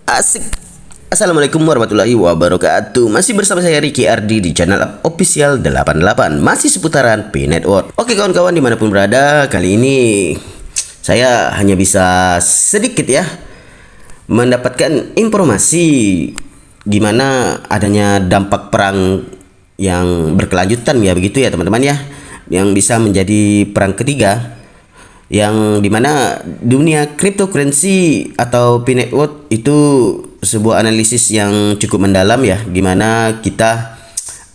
Asik. Assalamualaikum warahmatullahi wabarakatuh. Masih bersama saya Ricky Ardi di channel Official 88. Masih seputaran P Network. Oke kawan-kawan dimanapun berada, kali ini saya hanya bisa sedikit ya mendapatkan informasi gimana adanya dampak perang yang berkelanjutan ya, begitu ya teman-teman ya, yang bisa menjadi perang ketiga, yang dimana dunia cryptocurrency atau P Network itu sebuah analisis yang cukup mendalam ya, gimana kita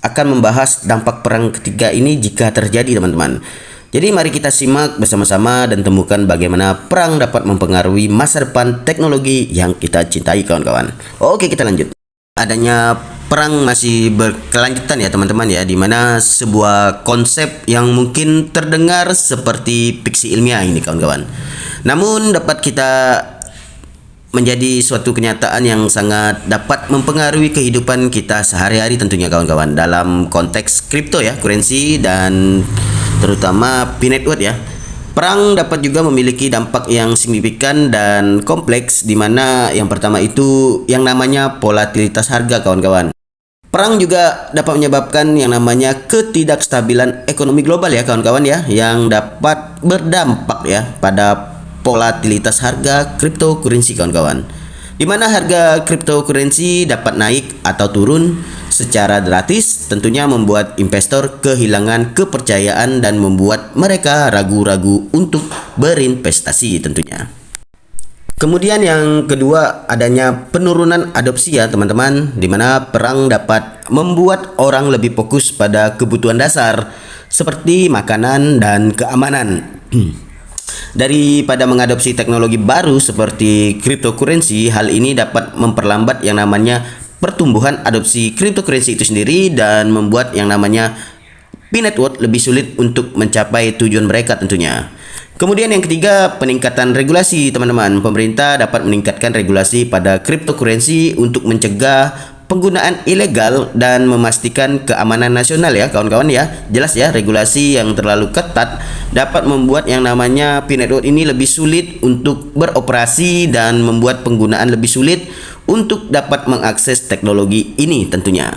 akan membahas dampak perang ketiga ini jika terjadi teman-teman. Jadi mari kita simak bersama-sama dan temukan bagaimana perang dapat mempengaruhi masa depan teknologi yang kita cintai kawan-kawan. Oke, kita lanjut. Adanya perang masih berkelanjutan ya teman-teman ya, dimana sebuah konsep yang mungkin terdengar seperti fiksi ilmiah ini kawan-kawan, namun dapat kita menjadi suatu kenyataan yang sangat dapat mempengaruhi kehidupan kita sehari-hari tentunya kawan-kawan, dalam konteks kripto ya, currency dan terutama P Network ya. Perang dapat juga memiliki dampak yang signifikan dan kompleks, di mana yang pertama itu yang namanya volatilitas harga kawan-kawan. Perang juga dapat menyebabkan yang namanya ketidakstabilan ekonomi global ya kawan-kawan ya, yang dapat berdampak ya pada volatilitas harga cryptocurrency kawan-kawan, di mana harga cryptocurrency dapat naik atau turun secara drastis, tentunya membuat investor kehilangan kepercayaan dan membuat mereka ragu-ragu untuk berinvestasi tentunya. Kemudian yang kedua, adanya penurunan adopsi ya teman-teman, di mana perang dapat membuat orang lebih fokus pada kebutuhan dasar seperti makanan dan keamanan. Daripada mengadopsi teknologi baru seperti cryptocurrency, hal ini dapat memperlambat yang namanya pertumbuhan adopsi cryptocurrency itu sendiri dan membuat yang namanya P Network lebih sulit untuk mencapai tujuan mereka tentunya. Kemudian yang ketiga, peningkatan regulasi teman-teman. Pemerintah dapat meningkatkan regulasi pada cryptocurrency untuk mencegah penggunaan ilegal dan memastikan keamanan nasional ya kawan-kawan ya. Jelas ya, regulasi yang terlalu ketat dapat membuat yang namanya P Network ini lebih sulit untuk beroperasi dan membuat penggunaan lebih sulit untuk dapat mengakses teknologi ini tentunya.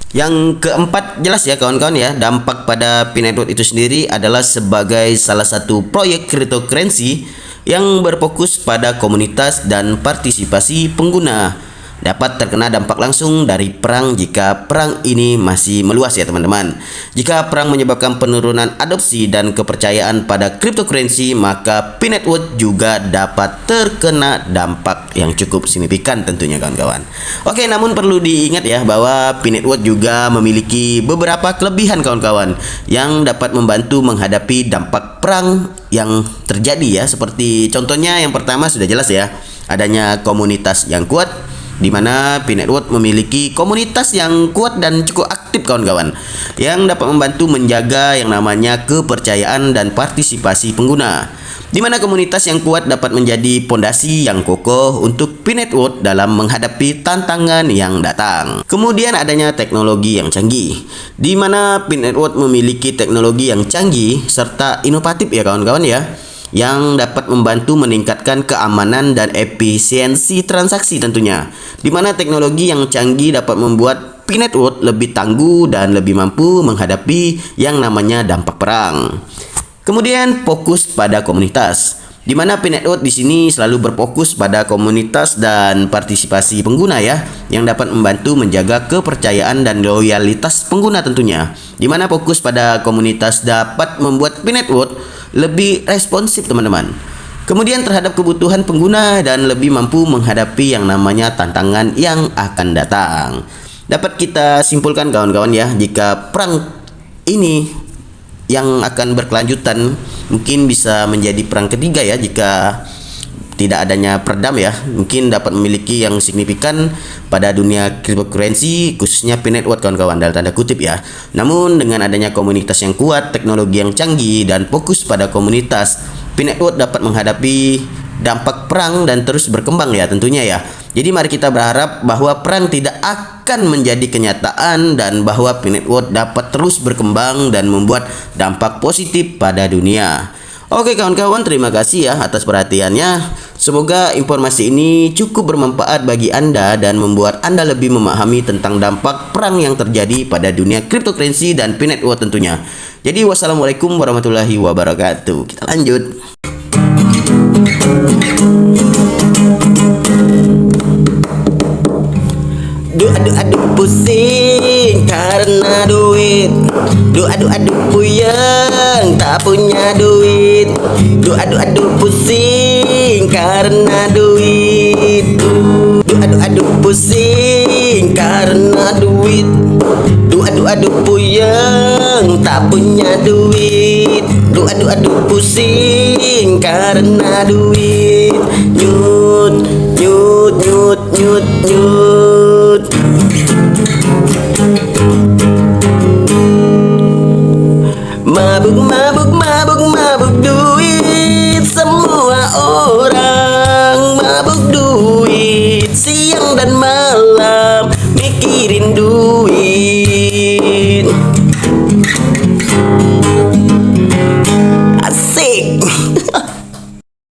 Yang keempat, jelas ya kawan-kawan ya, dampak pada P Network itu sendiri adalah sebagai salah satu proyek cryptocurrency yang berfokus pada komunitas dan partisipasi pengguna, dapat terkena dampak langsung dari perang jika perang ini masih meluas ya teman-teman. Jika perang menyebabkan penurunan adopsi dan kepercayaan pada cryptocurrency, maka P Network juga dapat terkena dampak yang cukup signifikan tentunya kawan-kawan. Oke, namun perlu diingat ya bahwa P Network juga memiliki beberapa kelebihan kawan-kawan yang dapat membantu menghadapi dampak perang yang terjadi ya. Seperti contohnya yang pertama sudah jelas ya, adanya komunitas yang kuat, di mana P Network memiliki komunitas yang kuat dan cukup aktif kawan-kawan, yang dapat membantu menjaga yang namanya kepercayaan dan partisipasi pengguna, di mana komunitas yang kuat dapat menjadi pondasi yang kokoh untuk P Network dalam menghadapi tantangan yang datang. Kemudian adanya teknologi yang canggih, di mana P Network memiliki teknologi yang canggih serta inovatif ya kawan-kawan ya, yang dapat membantu meningkatkan keamanan dan efisiensi transaksi tentunya, di mana teknologi yang canggih dapat membuat P Network lebih tangguh dan lebih mampu menghadapi yang namanya dampak perang. Kemudian fokus pada komunitas, di mana P Network di sini selalu berfokus pada komunitas dan partisipasi pengguna ya, yang dapat membantu menjaga kepercayaan dan loyalitas pengguna tentunya, di mana fokus pada komunitas dapat membuat P Network lebih responsif teman-teman, kemudian terhadap kebutuhan pengguna dan lebih mampu menghadapi yang namanya tantangan yang akan datang. Dapat kita simpulkan kawan-kawan ya, jika perang ini yang akan berkelanjutan mungkin bisa menjadi perang ketiga ya, jika tidak adanya peredam ya, mungkin dapat memiliki yang signifikan pada dunia cryptocurrency khususnya P Network kawan-kawan dalam tanda kutip ya. Namun dengan adanya komunitas yang kuat, teknologi yang canggih dan fokus pada komunitas, P Network dapat menghadapi dampak perang dan terus berkembang ya tentunya ya. Jadi mari kita berharap bahwa perang tidak akan menjadi kenyataan dan bahwa P Network dapat terus berkembang dan membuat dampak positif pada dunia. Oke kawan-kawan, terima kasih ya atas perhatiannya. Semoga informasi ini cukup bermanfaat bagi Anda dan membuat Anda lebih memahami tentang dampak perang yang terjadi pada dunia cryptocurrency dan P network tentunya. Jadi wassalamualaikum warahmatullahi wabarakatuh. Kita lanjut. Aduh pusing karena duit. Aduh puyeng tak punya duit. Aduh pusing karena duit. Aduh pusing karena duit. Aduh puyeng tak punya duit. Aduh pusing karena duit. Nyut nyut nyut nyut nyut. Mabuk duit. Semua orang mabuk duit. Siang dan malam mikirin duit.